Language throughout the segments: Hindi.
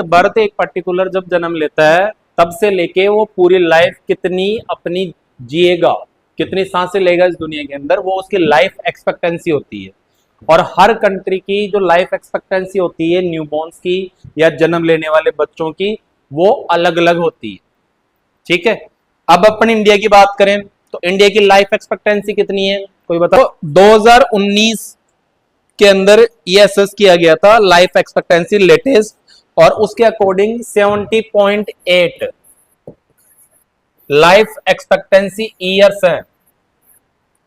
बर्थ एक पर्टिकुलर जब जन्म लेता है तब से लेके वो पूरी लाइफ कितनी अपनी जिएगा, कितनी सांसें लेगा इस दुनिया के अंदर, वो उसकी लाइफ एक्सपेक्टेंसी होती है। और हर कंट्री की जो लाइफ एक्सपेक्टेंसी होती है न्यूबॉर्न्स की या जन्म लेने वाले बच्चों की, वो अलग अलग होती है। ठीक है, अब अपन इंडिया की बात करें तो इंडिया की लाइफ एक्सपेक्टेंसी कितनी है, कोई बताओ। 2019 के अंदर ये असेस किया गया था लाइफ एक्सपेक्टेंसी लेटेस्ट, और उसके अकॉर्डिंग 70.8 लाइफ एक्सपेक्टेंसी ईयर्स है।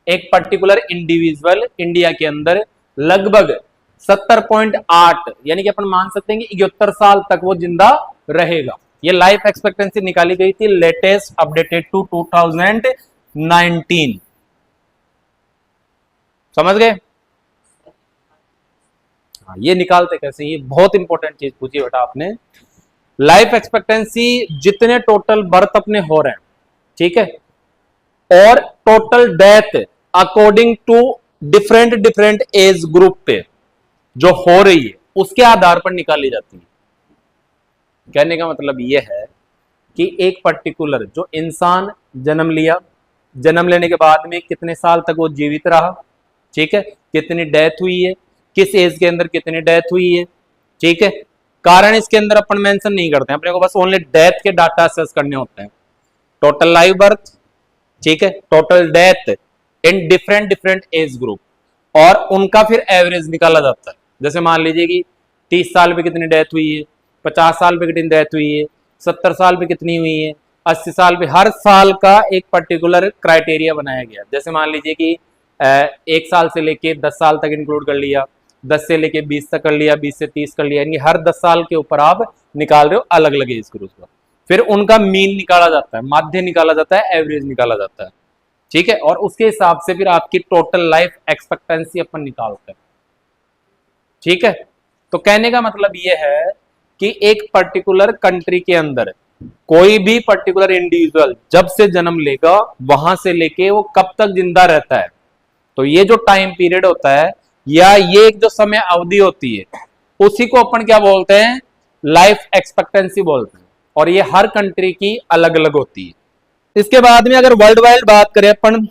एक पर्टिकुलर इंडिविजुअल इंडिया के अंदर लगभग 70.8 यानी कि अपन मान सकते हैं कि 71 साल तक वो जिंदा रहेगा। ये लाइफ एक्सपेक्टेंसी निकाली गई थी लेटेस्ट अपडेटेड टू 2019। समझ गए? हाँ, ये निकालते कैसे, ये बहुत इंपॉर्टेंट चीज पूछी बेटा आपने। लाइफ एक्सपेक्टेंसी जितने टोटल बर्थ अपने हो रहे हैं, ठीक है, और total death according to different different age group पे जो हो रही है, उसके आधार पर निकाली जाती है। कहने का मतलब यह है कि एक पर्टिकुलर जो इंसान जन्म लिया, जन्म लेने के बाद में कितने साल तक वो जीवित रहा, ठीक है, कितनी डेथ हुई है, किस एज के अंदर कितनी डेथ हुई है, ठीक है। कारण इसके अंदर अपन मेंशन नहीं करते हैं, अपने को बस ओनली डेथ के डाटा असेस करने होते हैं। टोटल लाइव बर्थ, ठीक है, total death in different different age group, और उनका फिर एवरेज निकाला जाता है। जैसे मान लीजिए कि 30 साल पे कितनी डेथ हुई है, 50 साल पे कितनी डेथ हुई है, 70 साल पे कितनी हुई है, 80 साल पे, हर साल का एक पर्टिकुलर क्राइटेरिया बनाया गया। जैसे मान लीजिए कि 1 साल से लेके 10 साल तक इंक्लूड कर लिया, 10 से लेके 20 तक कर लिया, 20 से 30 कर लिया, यानी हर 10 साल के ऊपर आप निकाल रहे हो अलग अलग एज ग्रुप का। फिर उनका मीन निकाला जाता है, माध्य निकाला जाता है, एवरेज निकाला जाता है, ठीक है, और उसके हिसाब से फिर आपकी टोटल लाइफ एक्सपेक्टेंसी अपन निकालते हैं। ठीक है, तो कहने का मतलब यह है कि एक पर्टिकुलर कंट्री के अंदर कोई भी पर्टिकुलर इंडिविजुअल जब से जन्म लेगा वहां से लेके वो कब तक जिंदा रहता है, तो ये जो टाइम पीरियड होता है या ये एक जो समय अवधि होती है, उसी को अपन क्या बोलते हैं, लाइफ एक्सपेक्टेंसी बोलते हैं। और ये हर कंट्री की अलग अलग होती है। इसके बाद में अगर वर्ल्ड वाइड बात करें अपन,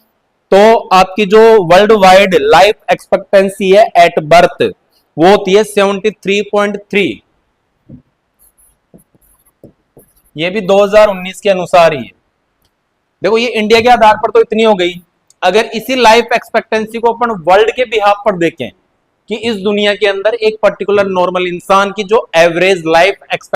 तो आपकी जो वर्ल्ड वाइड लाइफ एक्सपेक्टेंसी है एट बर्थ, वो होती है 73.3। ये भी 2019 के अनुसार ही है। देखो ये इंडिया के आधार पर तो इतनी हो गई, अगर इसी लाइफ एक्सपेक्टेंसी को अपन वर्ल्ड के बिहाफ पर देखें कि इस दुनिया के अंदर एक पर्टिकुलर नॉर्मल इंसान की जो एवरेज लाइफ एक्सपेक्टेंसी